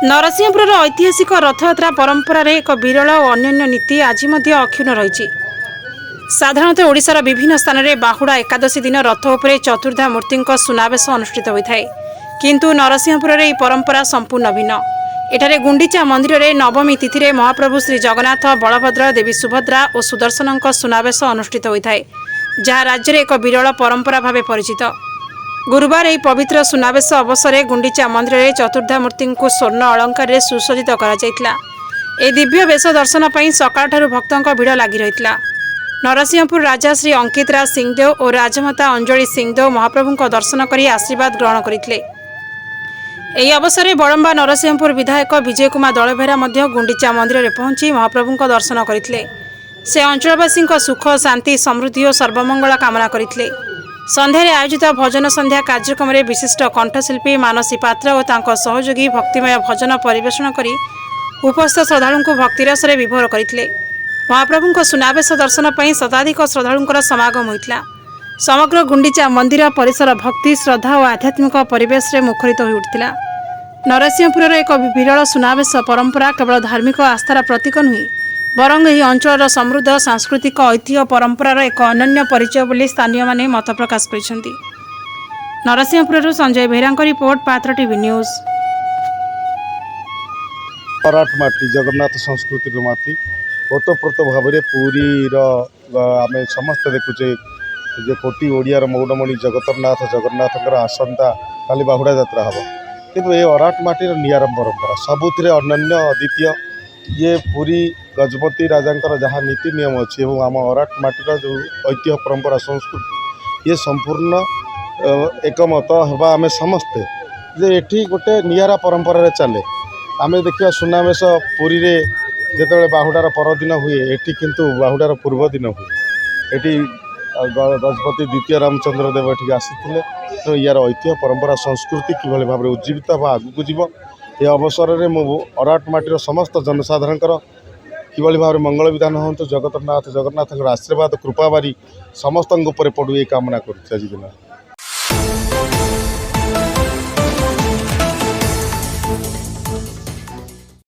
नरसिंहपुर ऐतिहासिक रथयात्रा परंपरार एक विरल और अन्य नीति आज अक्षुण्ण रही। साधारणतः ओडिशार विभिन्न स्थान में बाहुड़ा एकादशी दिन रथ उपरे चतुर्धा मूर्ति सुनावेश अनुष्ठित होता है, किंतु नरसिंहपुर यह परंपरा संपूर्ण भिन्न। एठारे गुंडीचा मंदिर में नवमी तिथि में महाप्रभु श्री जगन्नाथ, बलभद्र, देवी सुभद्रा और सुदर्शन सुनावेश अनुष्ठित होता है, जहाँ राज्य में एक विरल परंपरा भाव परिचित। गुरुवार यह पवित्र सुनावेश अवसर में गुंडीचा मंदिर में चतुर्धा मूर्ति को स्वर्ण अलंकार सुसज्जित कर दिव्य वेश दर्शन पर सकाळ भक्तों भिड़ लगी रही। नरसिंहपुर राजा श्री अंकित राज सिंहदेव और राजमाता अंजलि सिंहदेव महाप्रभु दर्शन कर आशीर्वाद ग्रहण करते। यह अवसर में बड़म्बा नरसिंहपुर विधायक विजय कुमार दलभेरा गुंडीचा मंदिर में पहुंची महाप्रभु दर्शन करते। से अंचलवासी सुख, शांति, समृद्धि और सर्वमंगल कामना करते। संध्यारे आयोजित भजन संध्या कार्यक्रम में विशिष्ट कंठशिल्पी मानसी पात्र और तांको सहयोगी भक्तिमय भजन परिवेषण करी उपस्थित श्रद्धालु को भक्तिरस विभोर करते। महाप्रभु सुनावेश दर्शन पर शताधिक श्रद्धालुंकर समागम होता। समग्र गुंडीचा मंदिर परिसर भक्ति, श्रद्धा और आध्यात्मिक परिवेश में मुखरित हो उठिला। नरसिंहपुर एक विरल सुनावेश परंपरा केवल धार्मिक आस्थार प्रतीक नुहे, बरং यह अंचल समृद्ध सांस्कृतिक ऐतिह्य परंपरार एक अनन्य परिचय बोली स्थानीय माने मत प्रकाश कर। नरसिंहपुर संजय बेहरा रिपोर्ट, पात्र टीवी न्यूज। माटी जगन्नाथ संस्कृति माटी ओतप्रोत भाव में पुरी आम समस्त देखुचे जे कोटी ओडियार मौडमणि जगतरनाथ जगन्नाथ आसंता खाली बाहुड़ा यात्रा हम, किंतु ये अराट माटीर नियार परंपरा सबुथ अनन्य अद्वितीय। ये पुरी गजपति राजा जहाँ नीति नियम अच्छी और आम अराट माटीर जो ऐतिह्य परंपरा संस्कृति ये संपूर्ण एकमत हवा आम समस्ते जे एठी गोटे नियारा परंपरा चले। आम देखिए सुनावेश पुरी रे जिते बाहुडार परदिन हुए, एटी किंतु बाहुडार पूर्व दिन हुए। एटी गजपति द्वितीय रामचंद्र देव ये आसी तो यार ऐतिह्य परंपरा संस्कृति किभली भाव उज्जीवित आगू जीव ये अवसर में मु अराट माटीर समस्त जनसाधारण किभली भाव मंगल विधान हूँ। जगन्नाथ आशीर्वाद कृपा बारी समस्त पड़ू ये कामना कर।